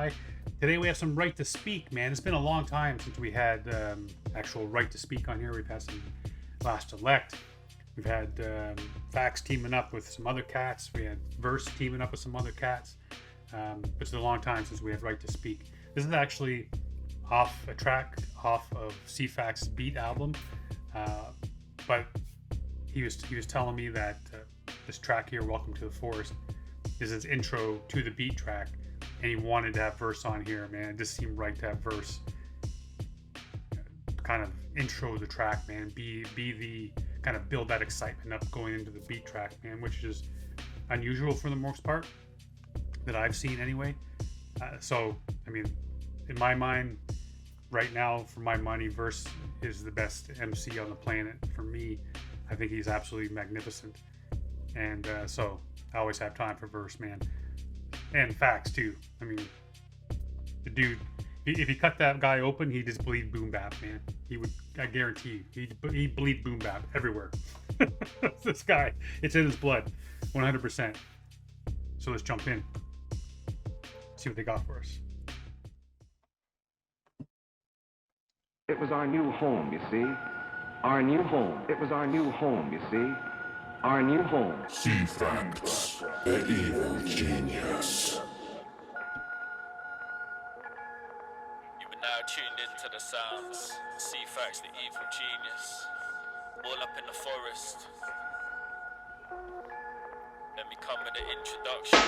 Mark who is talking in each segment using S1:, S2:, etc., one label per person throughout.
S1: guy. Today we have some right to speak, man. It's been a long time since we had actual right to speak on here. We've had some Last Elect. We've had Fax teaming up with some other cats. We had Verse teaming up with some other cats. It's a long time since we had right to speak. This is actually off a track off of CFAX's Beat album, but he was telling me that this track here, Welcome to the Forest, is his intro to the Beat track, and he wanted to have Verse on here, man. It just seemed right to have Verse kind of intro the track, man. Be the kind of build that excitement up going into the Beat track, man, which is unusual for the most part that I've seen anyway. So I mean, in my mind right now, for my money, Verse is the best MC on the planet for me. I think he's absolutely magnificent, and so I always have time for Verse, man. And Fax too. I mean, the dude, if he cut that guy open, he'd just bleed boom bap, man. He would, I guarantee you, he'd bleed boom bap everywhere. This guy, it's in his blood, 100%. So let's jump in, see what they got for us.
S2: It was our new home, you see. Our new home. It was our new home, you see. Our new home.
S3: CFAX, the evil genius.
S4: You are now tuned into the sounds. CFAX, the evil genius. All up in the forest. Let me come with the introduction.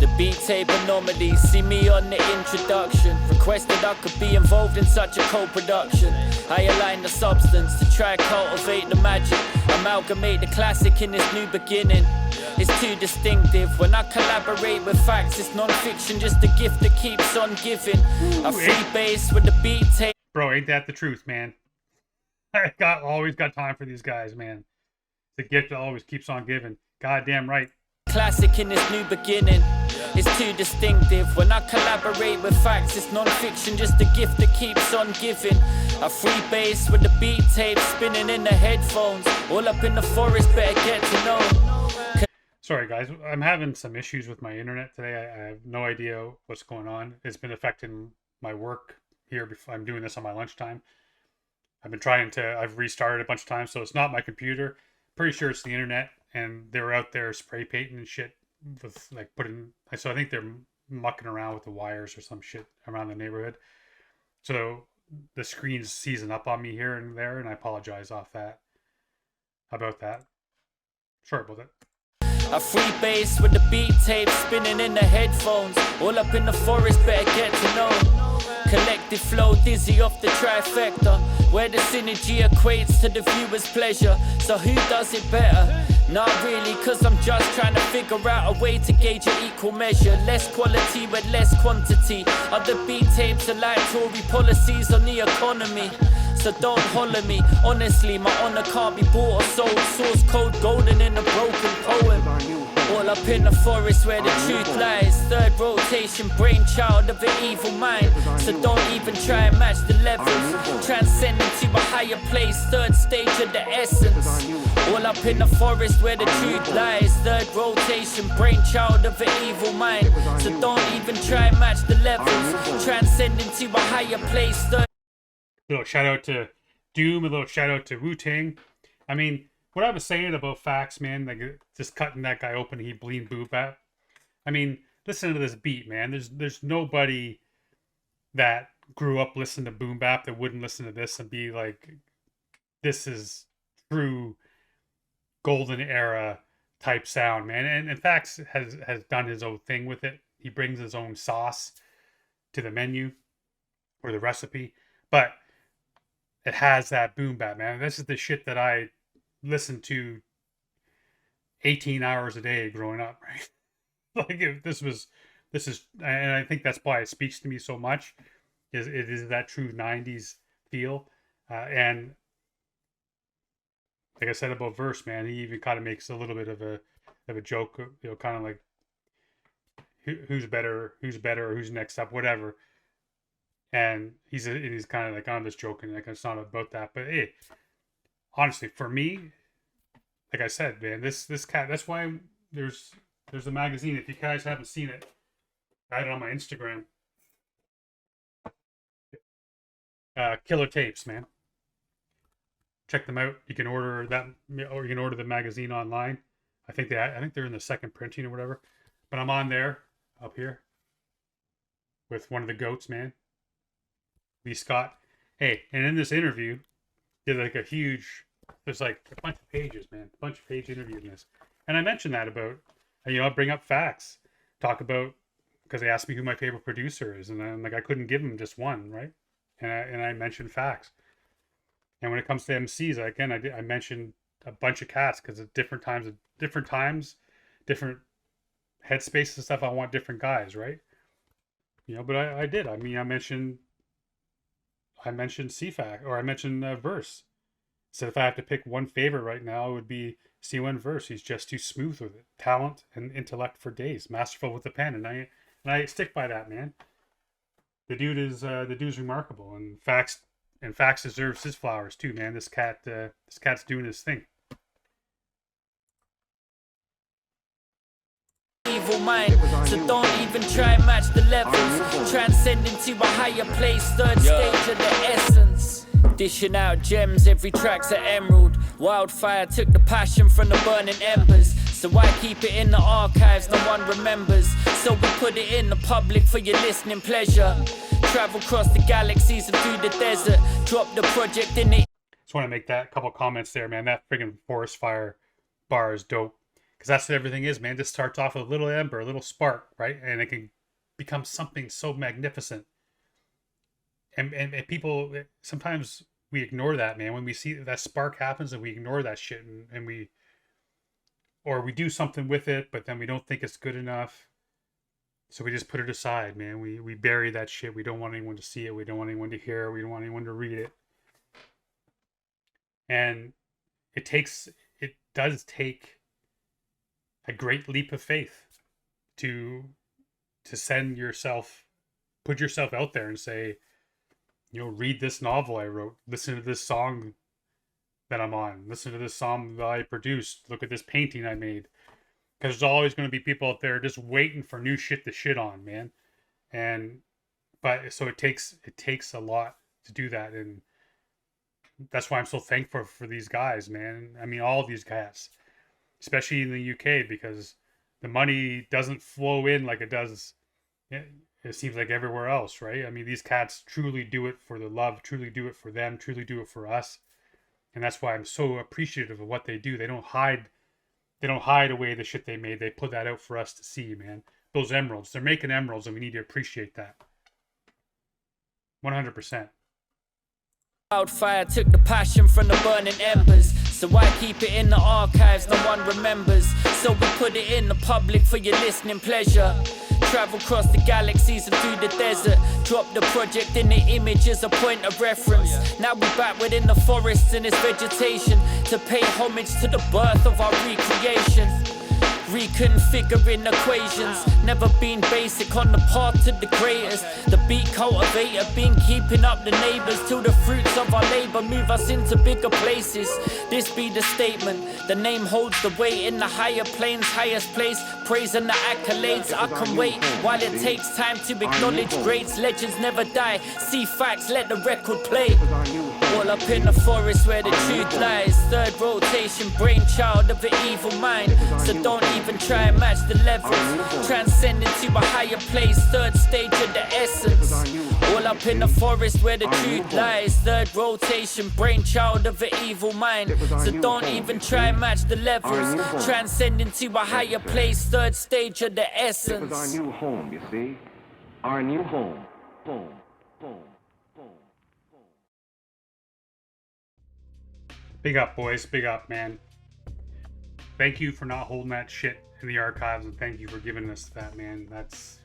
S5: The beat tape anomaly, see me on the introduction. Requested I could be involved in such a co-production. I align the substance to try cultivate the magic. Amalgamate the classic in this new beginning. It's too distinctive. When I collaborate with Facts, it's non-fiction, just a gift that keeps on giving. A free bass with the beat tape.
S1: Bro, ain't that the truth, man? I always got time for these guys, man. The gift that always keeps on giving. Goddamn right.
S5: Classic in this new beginning. It's too distinctive. When I collaborate with Facts, it's non-fiction, just a gift that keeps on giving. A free bass with the beat tape spinning in the headphones. All up in the forest, better get to know.
S1: Sorry guys, I'm having some issues with my internet today. I have no idea what's going on. It's been affecting my work here. Before I'm doing this on my lunchtime. I've restarted a bunch of times, so it's not my computer. Pretty sure it's the internet, and they were out there spray painting and shit with like so I think they're mucking around with the wires or some shit around the neighborhood. So the screen's seizing up on me here and there, and I apologize about that. Sorry about that.
S5: A free bass with the beat tape spinning in the headphones. All up in the forest, better get to know. Collective flow, dizzy off the trifecta, where the synergy equates to the viewer's pleasure. So who does it better? Not really, cause I'm just trying to figure out a way to gauge an equal measure. Less quality with less quantity. Other beat tapes are like Tory policies on the economy. So don't holler me, honestly, my honor can't be bought or sold. Source code golden in a broken poem. All up in the forest where the truth lies. Third rotation, brainchild of an evil mind. So don't even try and match the levels. Transcending to a higher place, third stage of the essence. All up in the forest where the truth lies. Third rotation, brainchild of an evil mind. So don't even try and match the levels. Transcending to a higher place, third.
S1: Little shout out to Doom, a little shout out to Wu-Tang. I mean, what I was saying about Fax, man, like just cutting that guy open, he bleed boom bap. I mean, listen to this beat, man. There's nobody that grew up listening to boom bap that wouldn't listen to this and be like, this is true golden era type sound, man. And Fax has done his own thing with it. He brings his own sauce to the menu or the recipe, but it has that boom bap, man. This is the shit that I listened to 18 hours a day growing up, right? Like if this is, and I think that's why it speaks to me so much. It is that true 90s feel, and like I said about Verse, man, he even kind of makes a little bit of a joke, you know, kind of like who's better, or who's next up, whatever. And he's kind of like, I'm just joking, like it's not about that. But hey, honestly, for me, like I said, man, this cat. That's why there's a magazine. If you guys haven't seen it, I had it on my Instagram. Killer Tapes, man. Check them out. You can order that, or you can order the magazine online. I think they're in the second printing or whatever. But I'm on there, up here, with one of the goats, man, Lee Scott. Hey, and in this interview, did like there's like a bunch of pages, man, a bunch of page interview in this. And I mentioned that about, I bring up facts, talk about, because they asked me who my favorite producer is, and I'm like, I couldn't give them just one, right? And I mentioned facts. And when it comes to MCs, I mentioned a bunch of cats, because at different times, different headspace and stuff, I want different guys, right? But I did. I mean, I mentioned CFAC, or I mentioned Verse. So if I have to pick one favorite right now, it would be C1 Verse. He's just too smooth with it. Talent and intellect for days. Masterful with the pen. And I stick by that, man. The dude's remarkable, and Fax deserves his flowers too, man. This cat's doing his thing.
S5: Evil mind, so don't even try and match the levels. Transcend into a higher place, third stage of the essence. Dishing out gems, every track's an emerald. Wildfire took the passion from the burning embers. So why keep it in the archives no one remembers? So we put it in the public for your listening pleasure. Travel across the galaxies and through the desert. Drop the project in the...
S1: Just want to make that couple comments there, man. That friggin' forest fire bar is dope. Because that's what everything is, man. Just starts off with a little ember, a little spark, right? And it can become something so magnificent. And people, sometimes we ignore that, man. When we see that spark happens and we ignore that shit, and we do something with it, but then we don't think it's good enough. So we just put it aside, man. We bury that shit. We don't want anyone to see it. We don't want anyone to hear it. We don't want anyone to read it. And it does take a great leap of faith to put yourself out there and say, read this novel I wrote, listen to this song that I'm on, listen to this song that I produced, look at this painting I made. Because there's always going to be people out there just waiting for new shit to shit on, man. So it takes a lot to do that, and that's why I'm so thankful for these guys, man. I mean, all of these guys, especially in the UK, because the money doesn't flow in like it does. It seems like everywhere else, right? I mean, these cats truly do it for the love, truly do it for them, truly do it for us, and that's why I'm so appreciative of what they do. They don't hide away the shit they made. They put that out for us to see, man. Those emeralds, they're making emeralds, and we need to appreciate that. 100%.
S5: Wildfire took the passion from the burning embers. So why keep it in the archives no one remembers? So we put it in the public for your listening pleasure. Travel across the galaxies and through the desert. Drop the project in the image as a point of reference. Now we're back within the forests and its vegetation to pay homage to the birth of our recreation. Reconfiguring equations, never been basic on the path to the greatest. The beat cultivator been keeping up the neighbors till the fruits of our labor move us into bigger places. This be the statement, the name holds the weight in the higher planes, highest place, praise and the accolades. I can wait while it takes time to acknowledge greats. Legends never die, see facts, let the record play. All up in the forest where the truth lies. Third rotation, brainchild of an evil mind. So don't even try and match the levels. Transcend into a higher place, third stage of the essence. All up in the forest where the truth lies. Third rotation, brainchild of an evil mind. So don't even try and match the levels. Transcend into a higher place, third stage of the essence.
S2: It was our new home, you see. Our new home. Home.
S1: Big up, boys. Big up, man. Thank you for not holding that shit in the archives, and thank you for giving us that, man. That's...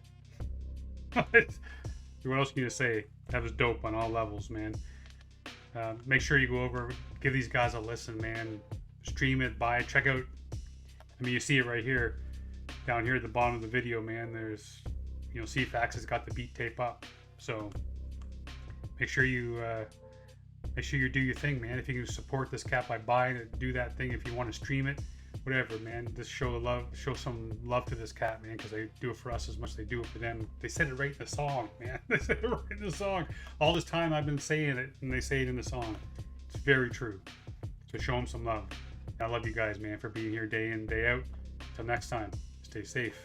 S1: what else can you say? That was dope on all levels, man. Make sure you go over, give these guys a listen, man. Stream it, buy it, check out... I mean, you see it right here. Down here at the bottom of the video, man, there's... CFAX has got the beat tape up. So, make sure you do your thing, man. If you can support this cat by buying it, do that thing. If you want to stream it, whatever, man. Just show some love to this cat, man, because they do it for us as much as they do it for them. They said it right in the song, man. They said it right in the song. All this time I've been saying it, and they say it in the song. It's very true. So show them some love. I love you guys, man, for being here day in, day out. Till next time, stay safe.